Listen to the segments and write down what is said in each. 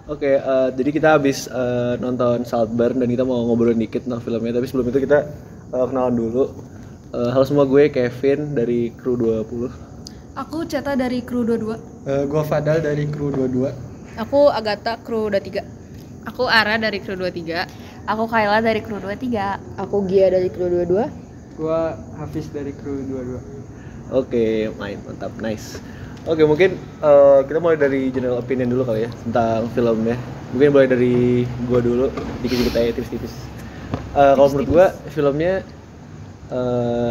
Oke, jadi kita habis nonton Saltburn dan kita mau ngobrolin dikit tentang filmnya. Tapi sebelum itu kita kenalan dulu. Halo semua, gue Kevin dari Kru 20. Aku Ceta dari Kru 22. Gue Fadal dari Kru 22. Aku Agatha Kru 23. Aku Ara dari Kru 23. Aku Kayla dari Kru 23. Aku Gia dari Kru 22. Gue Hafiz dari Kru 22. Oke, mantap, nice. Oke, mungkin kita mulai dari general opinion dulu kali ya tentang filmnya. Mungkin mulai dari gua dulu, dikit-dikit aja tipis-tipis. Kalau menurut gua filmnya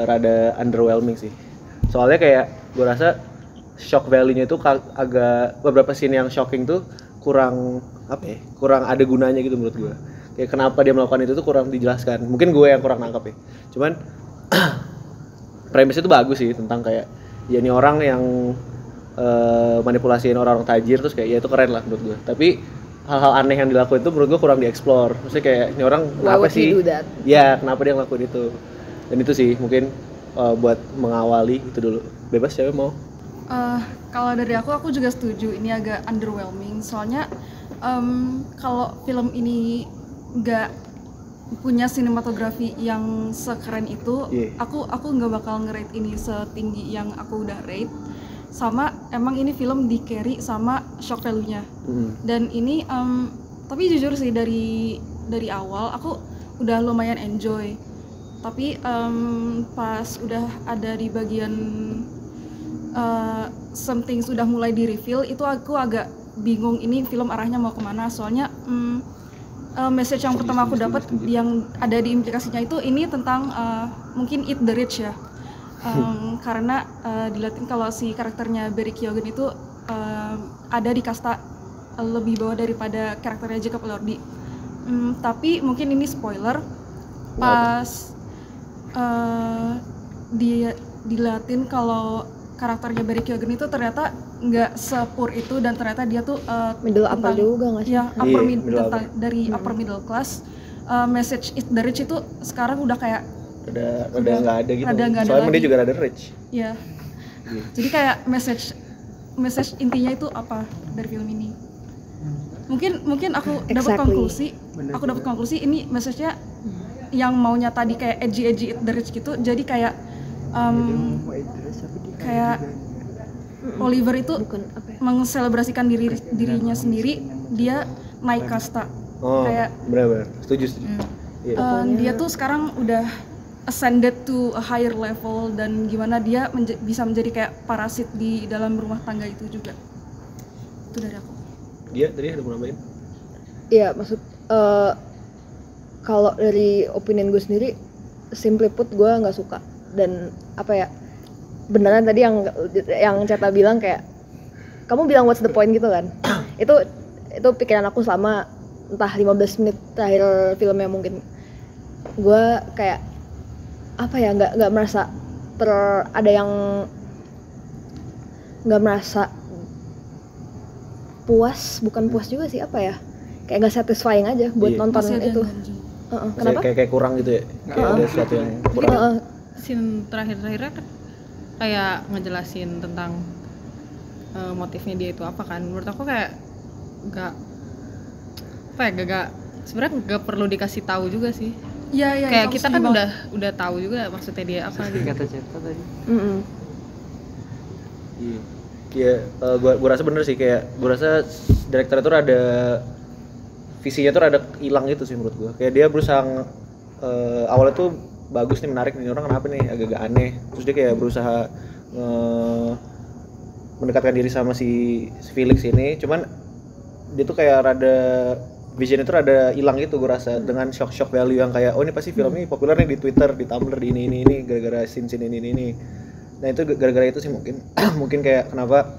rada underwhelming sih. Soalnya kayak gua rasa shock value-nya itu agak beberapa scene yang shocking tuh kurang kurang ada gunanya gitu menurut gua. Kayak kenapa dia melakukan itu tuh kurang dijelaskan. Mungkin gue yang kurang nangkep ya. Cuman premisnya tuh bagus sih tentang kayak ya ini orang yang manipulasiin orang-orang tajir terus kayak ya itu keren lah menurut gue. Tapi hal-hal aneh yang dilakuin itu menurut gue kurang dieksplor. Maksudnya kayak ini orang kenapa sih? Ya kenapa dia ngelakuin itu? Dan itu sih mungkin buat mengawali itu dulu. Bebas siapa mau? Kalau dari aku juga setuju ini agak underwhelming. Soalnya kalau film ini nggak punya sinematografi yang sekeren itu, aku nggak bakal nge-rate ini setinggi yang aku udah rate. Sama emang ini film di carry sama shock value-nya. Dan ini tapi jujur sih dari awal aku udah lumayan enjoy. Tapi pas udah ada di bagian something sudah mulai di reveal itu aku agak bingung ini film arahnya mau kemana. Soalnya message yang pertama aku dapat yang ada di implikasinya itu ini tentang mungkin eat the rich ya. Karena dilihatin kalau si karakternya Barry Keoghan itu ada di kasta lebih bawah daripada karakternya Jacob Elordi. Tapi mungkin ini spoiler pas dia dilihatin kalau karakternya Barry Keoghan itu ternyata nggak sepur itu dan ternyata dia tuh middle upper juga nggak sih? Ya dari upper middle class. Message eat the rich itu sekarang udah kayak udah nggak ada gitu. Soalnya dia juga rada rich. Iya. Jadi kayak message intinya itu apa dari film ini? Mungkin aku dapat konklusi ini message-nya yang maunya tadi kayak edgy eat the rich gitu. Jadi kayak Oliver itu mengselebrasikan dirinya sendiri, dia naik kasta. Kayak benar-benar setuju. Dia tuh sekarang udah ascended to a higher level dan gimana dia bisa menjadi kayak parasit di dalam rumah tangga itu juga. Itu dari aku. Dia tadi ada mau nambahin? Iya, maksud kalau dari opinion gue sendiri, simply put gue nggak suka. Dan beneran tadi yang Ceta bilang kayak kamu bilang what's the point gitu kan. itu pikiran aku selama entah 15 menit terakhir filmnya. Mungkin gue kayak nggak merasa ada yang nggak merasa bukan puas juga sih, kayak nggak satisfying aja buat nonton itu. Kenapa? Kayak kurang gitu ya. Kayak ada sesuatu yang kurang. Scene terakhir-terakhirnya kan kayak ngejelasin tentang motifnya dia itu apa kan. Menurut aku kayak sebenarnya nggak perlu dikasih tahu juga sih. Iya, kayak kita kan udah tahu juga maksudnya dia apa gitu. Kata Ceta tadi. Iya, gua rasa bener sih, kayak gua rasa direktur itu ada visinya tuh rada hilang gitu sih menurut gua. Kayak dia berusaha awalnya tuh bagus nih, menarik nih, orang kenapa nih agak-agak aneh. Terus dia kayak berusaha mendekatkan diri sama si Felix ini, cuman dia tuh kayak rada vision itu rada hilang gitu gue rasa, dengan shock value yang kayak ini pasti film ini populer nih di Twitter, di Tumblr, di ini gara-gara scene ini. Nah itu gara-gara itu sih mungkin kayak kenapa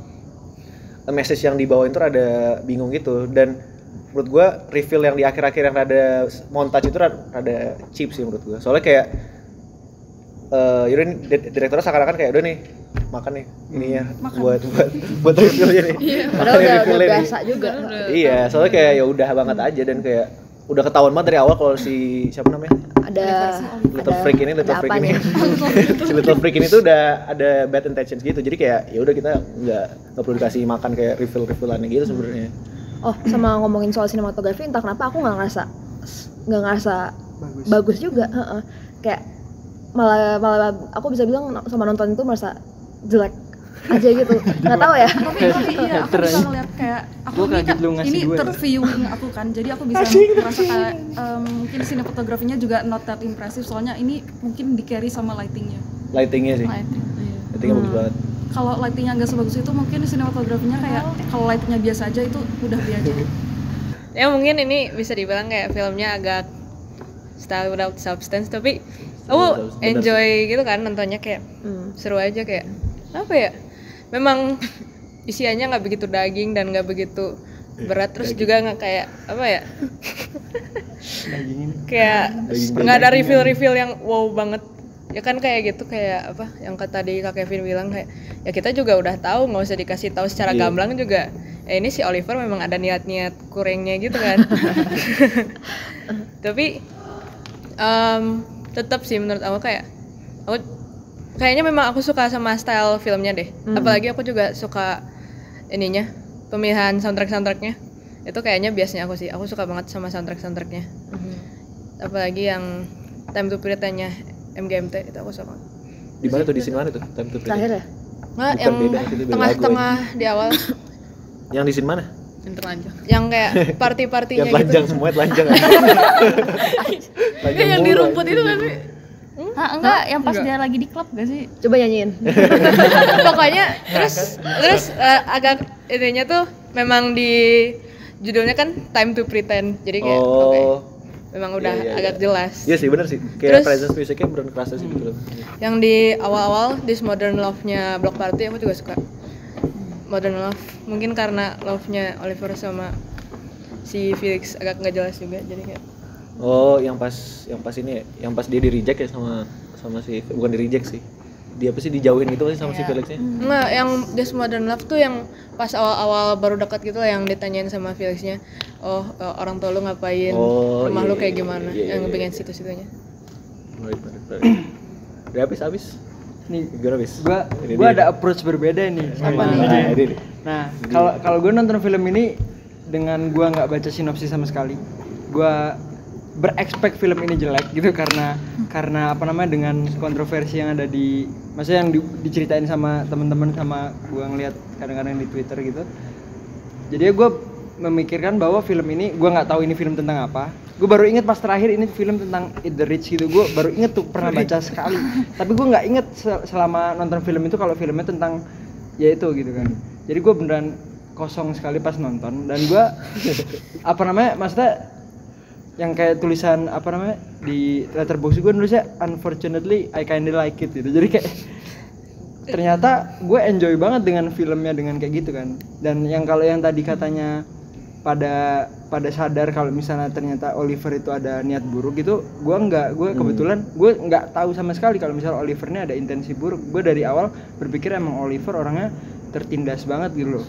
message yang dibawain tuh rada bingung gitu. Dan menurut gue reveal yang di akhir-akhir yang rada montage itu rada cheap sih menurut gue. Soalnya kayak yaudah direkturnya seakan-akan kayak udah nih makan nih ininya buat revealnya nih. Padahal udah biasa juga. Iya, soalnya kayak ya udah banget aja dan kayak udah ketahuan banget dari awal kalau si siapa namanya Ada Little Freak ini si Little Freak ini tuh udah ada bad intentions gitu, jadi kayak ya udah kita nggak perlu dikasih makan kayak reveal-revealannya gitu sebenarnya. Oh, sama ngomongin soal sinematografi, entah kenapa aku nggak ngerasa bagus juga. Kayak malah aku bisa bilang sama nonton itu merasa jelek aja gitu, nggak taau ya. Tapi iya, aku bisa ngeliat kayak aku Gua kaget lu ngasih ini dua. third viewing aku kan, jadi aku bisa merasa kayak mungkin sinematografinya juga not that impressive, soalnya ini mungkin di carry sama lightingnya. Lightingnya sih, Iya. lightingnya bagus banget. Kalau lightingnya nggak sebagus itu, mungkin sinematografinya kayak kalau lightingnya biasa aja itu udah biasa. Ya mungkin ini bisa dibilang kayak filmnya agak style without substance, tapi aku Bener enjoy gitu kan nontonnya, kayak seru aja, kayak apa ya, memang isiannya nggak begitu daging dan nggak begitu berat, terus juga nggak kayak apa ya, Daging ini. kayak nggak ada reveal yang wow banget ya kan, kayak gitu, kayak apa yang tadi Kak Kevin bilang, kayak ya kita juga udah tahu, nggak usah dikasih tahu secara gamblang juga. Ini si Oliver memang ada niat-niat kurangnya gitu kan. Tapi tetap sih menurut aku kayaknya memang aku suka sama style filmnya deh. Apalagi aku juga suka ininya, pemilihan soundtracknya. Itu kayaknya biasanya aku suka banget sama soundtracknya. Apalagi yang Time to Pretend-nya MGMT itu aku suka banget. Di mana tuh, di sini mana tuh Time to Pretend? Terakhir ya? Nggak, Bukan, yang beda, itu beda tengah-tengah di awal. Yang di sini mana? yang telanjang. Yang kayak party-partinya Yang gitu. telanjang, semuanya telanjang. Telanjang Yang di mulu, rumput itu kan sih. Hah, enggak, yang pas dia lagi di klub gak sih? Coba nyanyiin. Pokoknya terus agak intinya tuh memang di judulnya kan Time to Pretend. Jadi kayak oke. Memang udah Iya. agak jelas. Iya sih, bener sih. Kayak Terus- presence musicnya beneran kerasa sih gitu loh. Yang di awal-awal This Modern Love-nya Block Party aku juga suka. Modern Love mungkin karena love-nya Oliver sama si Felix agak nggak jelas juga, jadi kayak Oh, yang pas ini ya, yang pas dia di reject ya sama si, bukan di reject sih. Dia apa sih, dijauhin gitu sih sama si Felixnya. nggak, yang This Modern Love tuh yang pas awal-awal baru dekat gitu lah, yang ditanyain sama Felixnya, orang tua lu ngapain, rumah lu kayak gimana, yang pengen situ-situnya. Udah habis. Nih, Gimana habis? gua ada approach berbeda nih sama Ini. Nah, kalau gue nonton film ini dengan gue nggak baca sinopsis sama sekali, gue berekspek film ini jelek gitu karena apa namanya, dengan kontroversi yang ada di, maksudnya yang diceritain sama teman-teman, sama gue ngeliat kadang-kadang di Twitter gitu. Jadi gue memikirkan bahwa film ini, gue nggak tahu ini film tentang apa. Gue baru inget pas terakhir ini film tentang Eat the Rich gitu. Gue baru inget tuh, pernah baca sekali. Tapi gue nggak inget selama nonton film itu kalau filmnya tentang ya itu gitu kan. Jadi gue beneran kosong sekali pas nonton, dan gue apa namanya, maksudnya yang kayak tulisan apa namanya di letterbox gue nulisnya unfortunately I kinda like it gitu. Jadi kayak ternyata gue enjoy banget dengan filmnya dengan kayak gitu kan. Dan yang kalau yang tadi katanya pada sadar kalau misalnya ternyata Oliver itu ada niat buruk gitu, gue kebetulan gue nggak tahu sama sekali kalau misalnya Oliver ini ada intensi buruk. Gue dari awal berpikir emang Oliver orangnya tertindas banget gitu loh.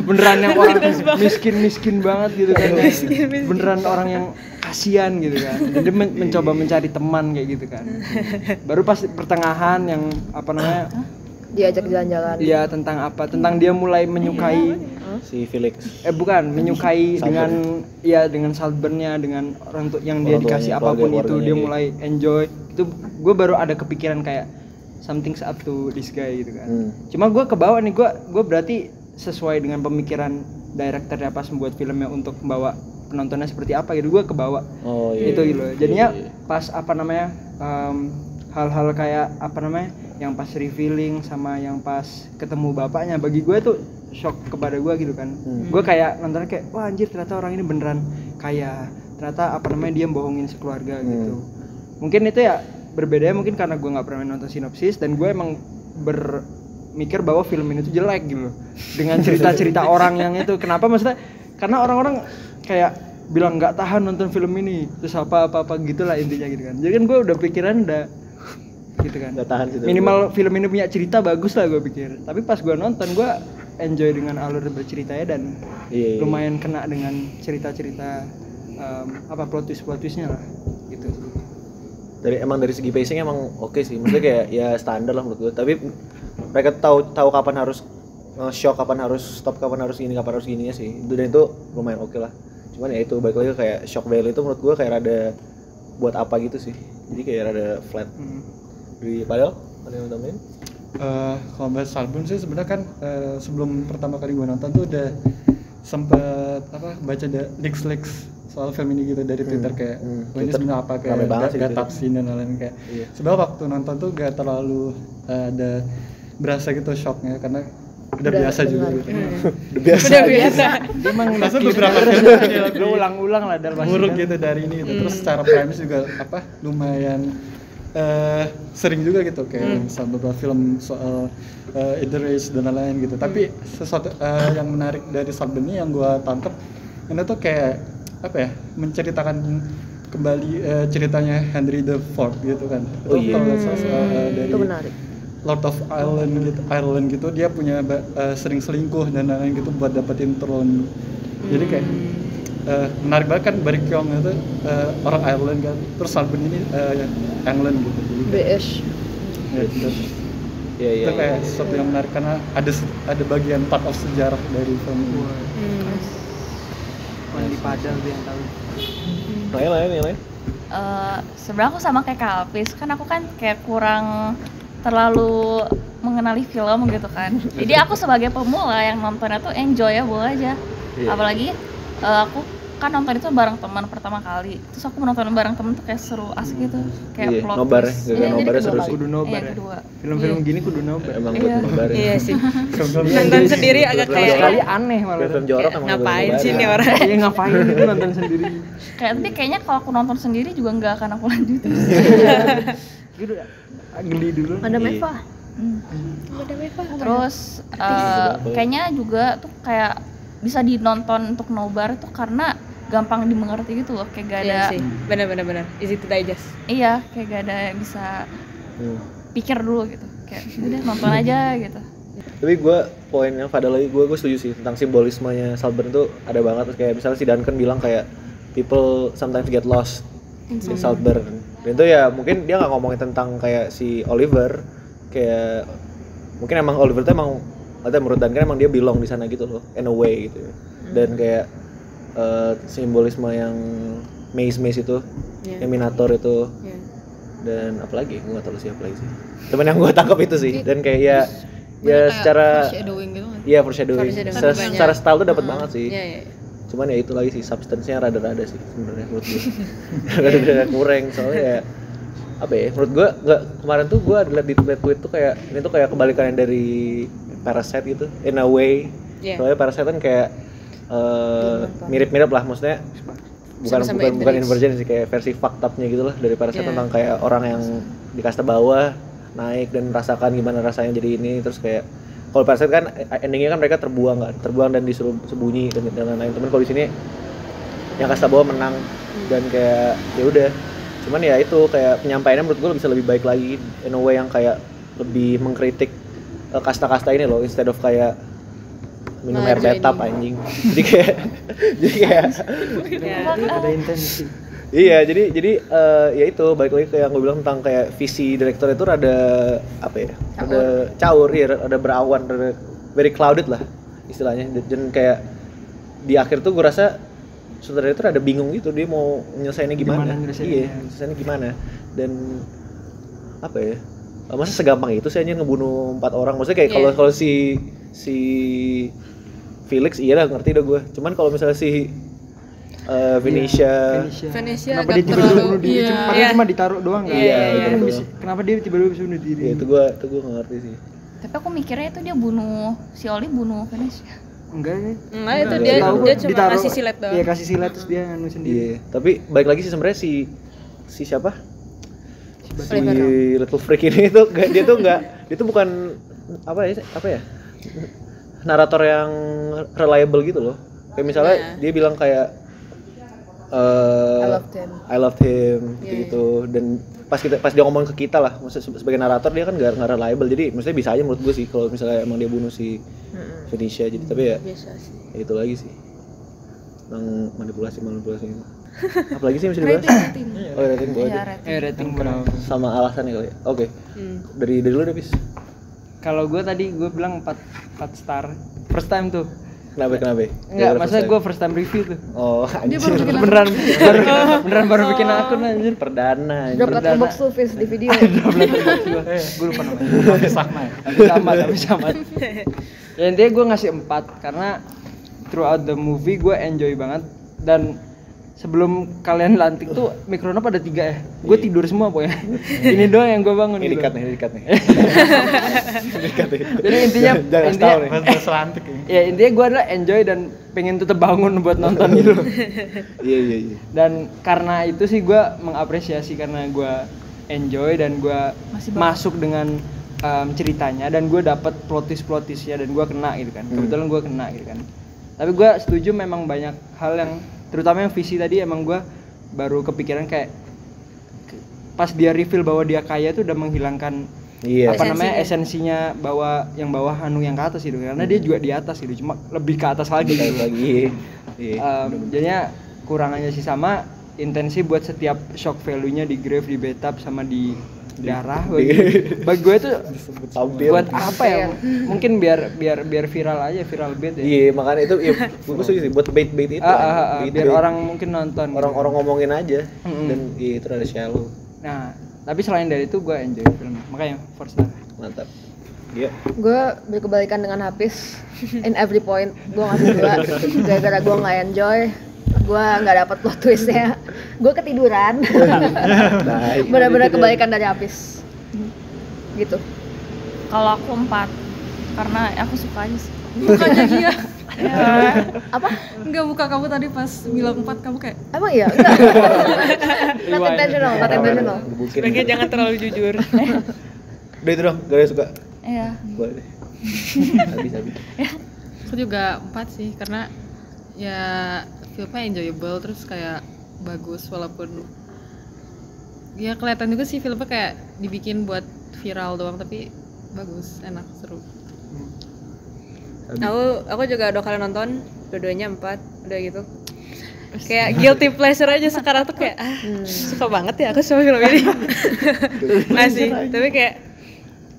Beneran yang orang miskin banget gitu kan. Beneran orang yang kasihan gitu kan. Jadi mencoba mencari teman kayak gitu kan. Baru pas pertengahan yang apa namanya, Diajak jalan-jalan. iya, tentang apa? Tentang dia mulai menyukai Si Felix. bukan, menyukai Saltburn. dengan Saltburn-nya, dengan orang yang dia Orang dikasih tuanya, apapun itu, keluarganya dia dia. mulai enjoy. Itu gue baru ada kepikiran kayak something's up to this guy gitu kan. Cuma gue kebawa nih, gue berarti sesuai dengan pemikiran directornya pas membuat filmnya untuk membawa penontonnya seperti apa gitu, gue kebawa. Oh iya. Itu gitu loh. Jadinya Iya. pas apa namanya, hal-hal kayak apa namanya, yang pas revealing sama yang pas ketemu bapaknya, bagi gue tuh shock kepada gue gitu kan. Gue kayak nontonnya kayak, wah anjir, ternyata orang ini beneran kaya, ternyata apa namanya dia bohongin sekeluarga gitu. Mungkin itu ya berbeda, mungkin karena gue nggak pernah nonton sinopsis dan gue emang bermikir bahwa film ini tuh jelek gitu dengan cerita-cerita orang yang itu. Kenapa, maksudnya karena orang-orang kayak bilang nggak tahan nonton film ini, terus apa gitulah intinya gitu kan. Jadi kan gue udah pikiran udah gitu kan, Nggak tahan gitu. minimal film ini punya cerita bagus lah gue pikir. Tapi pas gue nonton, gue enjoy dengan alur berceritanya dan Iya. lumayan kena dengan cerita-cerita plot twistnya lah gitu. Dari segi pacing emang oke sih, maksudnya kayak ya standar lah menurut gue. Tapi mereka tahu kapan harus shock, kapan harus stop, kapan harus gininya sih. Dan itu lumayan oke lah. Cuman ya itu balik lagi kayak shock value itu menurut gue kayak rada buat apa gitu sih. Jadi kayak rada flat. Padahal ada yang tambahin? Kalau bahas Saltburn sih sebenarnya kan sebelum pertama kali gue nonton tuh udah sempet baca leaks soal film ini gitu dari Twitter kayak ini sebenarnya apa, kayak gak tapsin dan lain-lain kayak. Sebenarnya waktu nonton tuh gak terlalu ada berasa gitu shocknya karena udah biasa juga gitu. Udah biasa. Dia emang Masa beberapa film kayak gue ulang-ulang lah dalam buruk gitu dari ini gitu. Terus secara premis juga lumayan sering juga gitu kayak misal beberapa film soal interrace dan lain-lain gitu. Tapi sesuatu yang menarik dari Saltburn ini yang gue tangkap ini tuh kayak menceritakan kembali ceritanya Henry IV gitu kan. Dari Itu menarik. Lord of Ireland gitu dia punya sering selingkuh dan lain-lain gitu buat dapetin throne. Jadi kayak menarik banget kan, Barry Keoghan itu orang Ireland kan, terus Saltburn ini England gitu. Jadi British. Itu kayak sesuatu yang menarik karena ada bagian part of sejarah dari film ini. Yang di Padang tuh yang tahu. Yang lain? Sebenarnya aku sama kayak Kak Alvis, kan aku kan kayak kurang terlalu mengenali film gitu kan. Jadi aku sebagai pemula yang nontonnya tuh enjoyable aja. Apalagi aku kan nonton itu bareng teman pertama kali. Terus aku menonton bareng teman tuh kayak seru, asik gitu. Kayak plot nobar twist. ya, nobarnya seru sih. Kudu nobar ya. Kedua. Film-film gini kudu nobar. Emang buat nobar. Iya sih. Nonton sendiri agak Sekali kayak aneh malah. Film jorok emang ngapain buat sih nobar. nih orang? Iya ngapain gitu nonton sendiri. Tapi kayaknya kalau aku nonton sendiri juga nggak akan aku lanjutin. Gitu geli dulu. Madam Eva. Terus kayaknya juga tuh kayak bisa dinonton untuk nobar tuh karena gampang dimengerti gitu loh, kayak gak ada. Iya sih, benar easy to digest. Iya, kayak gak ada yang bisa pikir dulu gitu, kayak udah nonton aja gitu. Tapi gue poin yang Fadal lagi gue setuju sih tentang simbolismenya Saltburn tuh ada banget. Terus kayak misalnya si Duncan bilang kayak people sometimes get lost in Saltburn. Dan itu ya mungkin dia nggak ngomongin tentang kayak si Oliver, kayak mungkin emang Oliver tuh emang atau menurut Duncan emang dia belong di sana gitu loh, in a way gitu. Dan kayak simbolisme yang maze itu, yang Minator itu, dan apalagi gue nggak tahu siapa lagi sih. Cuman yang gue tangkap itu sih, dan kayak ya secara foreshadowing gitu kan. Iya foreshadowing. Secara style tuh dapat banget sih. Iya. Cuman ya itu lagi sih, substance-nya rada-rada sih sebenarnya menurut gue. Rada-rada kurang soalnya ya apa ya? Menurut gue kemarin tuh gue liat di tweet tuh kayak ini tuh kayak kebalikannya dari Parasite gitu, in a way. Soalnya Parasite kan kayak mirip-mirip lah, maksudnya bukan inversion sih, kayak versi fucked up-nya gitu lah dari Parasite tentang kayak orang yang di kasta bawah naik dan merasakan gimana rasanya jadi ini. Terus kayak kalau Parasite kan endingnya kan mereka terbuang dan disuruh sembunyi dan lain-lain. Cuman kalau di sini yang kasta bawah menang dan kayak ya udah. Cuman ya itu kayak penyampaiannya menurut gue bisa lebih baik lagi, in a way yang kayak lebih mengkritik kasta-kasta ini loh, instead of kayak minum air bathtub anjing. Jadi kayak ada intensi. Iya, jadi ya itu balik lagi ke yang gue bilang tentang kayak visi direktur itu rada apa ya? Rada caur, ya, rada berawan, rada very clouded lah istilahnya. Dan kayak di akhir tuh gue rasa sutradara itu rada bingung gitu, dia mau nyelesainnya gimana. Iya, nyelesainnya gimana. Dan apa ya? Masa segampang itu sih hanya ngebunuh 4 orang. Maksudnya kayak kalau si Felix iya lah ngerti dah gue. Cuman kalau misalnya si Venetia kenapa dia tiba-tiba bunuh diri? Cuma ditaruh doang kan? Iya. Kenapa dia tiba-tiba bisa bunuh diri? Ya, itu gue nggak ngerti sih. Tapi aku mikirnya itu dia si Oli bunuh Venetia. Enggak itu dia cuma kasih silet doang. Iya, kasih silet terus dia nganu sendiri. Iya, tapi balik lagi sih sebenarnya si siapa? Si Little Freak ini tuh dia tuh bukan apa ya? Narator yang reliable gitu loh. Kayak misalnya dia bilang kayak I loved him. gitu. Dan pas dia ngomong ke kita lah, maksudnya sebagai narator dia kan nggak reliable, jadi maksudnya bisa aja menurut gue sih kalau misalnya emang dia bunuh si Phoenicia, jadi tapi ya Biasa sih. ya itu lagi sih yang manipulasi apalagi sih yang bisa dibahas. Rating. Oh, rating boleh Iya, deh. rating. Rating berapa? Sama alasannya kali ya. Oke. Dari lu deh, Bis. Kalau gue tadi gue bilang 4 star. First time tuh. Kenapa? Enggak, maksudnya gue first time review tuh. Oh, Dia anjir. baru bikin Beneran baru bikin akun anjir. Perdana. Drop letterbox tuh Fis di video. Gue lupa namanya. Tapi sama ya. Tapi sama. Ya intinya gue ngasih 4 karena throughout the movie gue enjoy banget. Dan sebelum kalian lantik tuh Mikrono pada 3 ya. Gue tidur semua pokoknya. Ini doang yang gue bangun. Ini gitu. dikat nih. Jadi intinya jangan tahu nih. Pas selantik ya. ya intinya gue adalah enjoy dan pengen tetap bangun buat nonton gitu. Iya. Dan karena itu sih gue mengapresiasi karena gue enjoy dan gue masuk dengan ceritanya dan gue dapat plot twistnya dan gue kena gitu kan. Kebetulan gue kena gitu kan. Tapi gue setuju memang banyak hal yang terutama yang visi tadi emang gue baru kepikiran kayak pas dia reveal bahwa dia kaya tuh udah menghilangkan esensinya bahwa yang bawah yang ke atas gitu karena dia juga di atas gitu cuma lebih ke atas lagi gitu. Jadinya kurangannya sih sama intensi buat setiap shock value-nya di grave, di bathtub sama di darah bagi gue tuh buat apa ya mungkin biar viral aja, viral bait ya. Iya, makanya itu ya gue setuju sih buat bait itu biar orang mungkin nonton orang ngomongin aja dan itu ada shallow. Nah tapi selain dari itu gue enjoy film makanya 4 star. Mantap. Iya. Gue berkebalikan dengan Hafiz in every point. Gue ngasih 2 gara-gara gue nggak enjoy, gue nggak dapet plot twistnya, gue ketiduran. Benar-benar kebalikan dari Hafiz gitu. Kalau aku 4 karena aku suka aja sih. Bukannya dia. Apa? Enggak, buka kamu tadi pas bilang 4 kamu kayak Emang iya? Enggak. Not intentional. Sebaiknya jangan terlalu jujur. Udah itu dong, gak ada suka. Iya. Boleh deh. Habis. Aku juga 4 sih karena ya filmnya enjoyable terus kayak bagus walaupun ya kelihatan juga sih filmnya kayak dibikin buat viral doang tapi bagus, enak, seru. Aku juga udah kalian nonton dua-duanya 4 udah gitu. Kayak guilty pleasure aja sekarang tuh kayak suka banget ya aku sama film ini. Masih, tapi kayak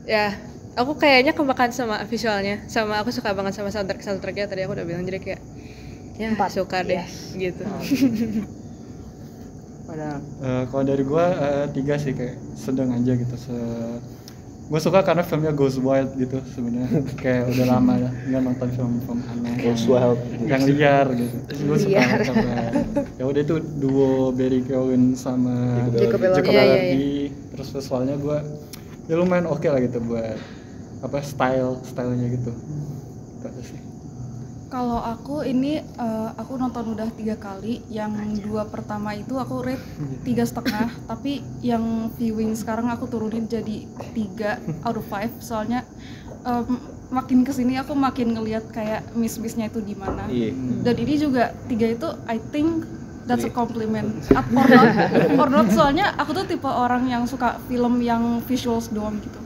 ya aku kayaknya kemakan sama visualnya, sama aku suka banget sama soundtracknya tadi aku udah bilang jadi kayak ya 4. suka deh gitu. Padahal Kalau dari gue 3 sih kayak sedang aja gitu. Gue suka karena filmnya goes wild gitu sebenarnya. Kayak udah lama ya nggak nonton film aneh. Goes wild. Yang liar gitu. Gue suka karena ya udah itu duo Barry Keoghan sama Jacob Elordi. Elordi. Terus visualnya gue ya lumayan oke lah gitu buat apa stylenya gitu. Itu aja sih. kalau aku ini aku nonton udah 3 kali. Yang 2 pertama itu aku rate 3,5, tapi yang viewing sekarang aku turunin jadi 3 out of 5 soalnya makin kesini aku makin ngelihat kayak miss-missnya itu di mana. Dan ini juga 3 itu I think that's a compliment or not soalnya aku tuh tipe orang yang suka film yang visuals doang gitu.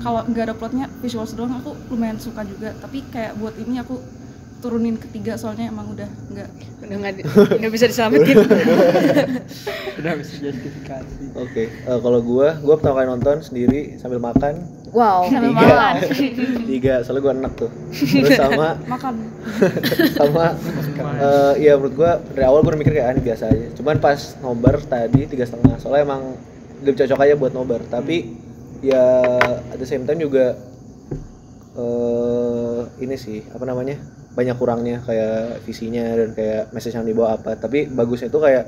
Kalau nggak ada plotnya visuals doang aku lumayan suka juga, tapi kayak buat ini aku turunin ke 3 soalnya emang udah nggak bisa diselamatin. udah bisa justifikasi. Oke, kalau gua pertama kali nonton sendiri sambil makan. Wow. Sambil makan. 3, soalnya gua enak tuh. Terus sama makan. Iya menurut gua dari awal gua mikir kayak biasa aja. Cuman pas nobar tadi 3,5. Soalnya emang lebih cocok aja buat nobar. Tapi ya at the same time juga ini sih apa namanya? Banyak kurangnya kayak visinya dan kayak message yang dibawa apa. Tapi bagusnya itu kayak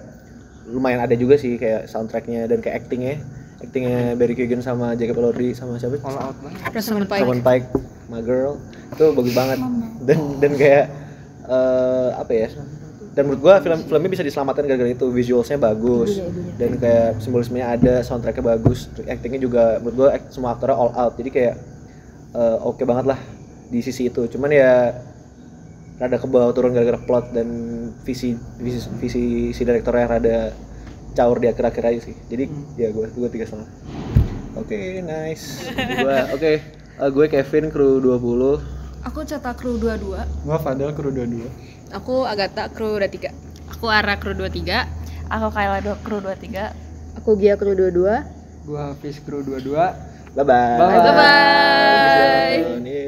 lumayan ada juga sih kayak soundtracknya dan kayak actingnya Barry Keoghan sama Jacob Elordi sama siapa? All out banget. Rosamund Pike, My Girl itu bagus banget. Dan kayak apa ya? Dan menurut gua filmnya bisa diselamatkan gara-gara itu, visualsnya bagus dan kayak simbolismenya ada, soundtracknya bagus, actingnya juga menurut gua semua aktornya all out. Jadi kayak oke banget lah di sisi itu. Cuman ya rada ke bawah turun gara-gara plot dan visi si direktornya rada caur di akhir-akhir aja sih. Jadi ya gue 3,5. Oke, nice. Gue Kevin kru 20. Aku cetak kru 22. Gua Fadel kru 22. Aku Agatha kru 23. Aku Ara kru 23. Aku Kayla kru 23. Aku Gia kru 22. Gua Hafiz kru 22. Bye bye. Bye. Bye. Ini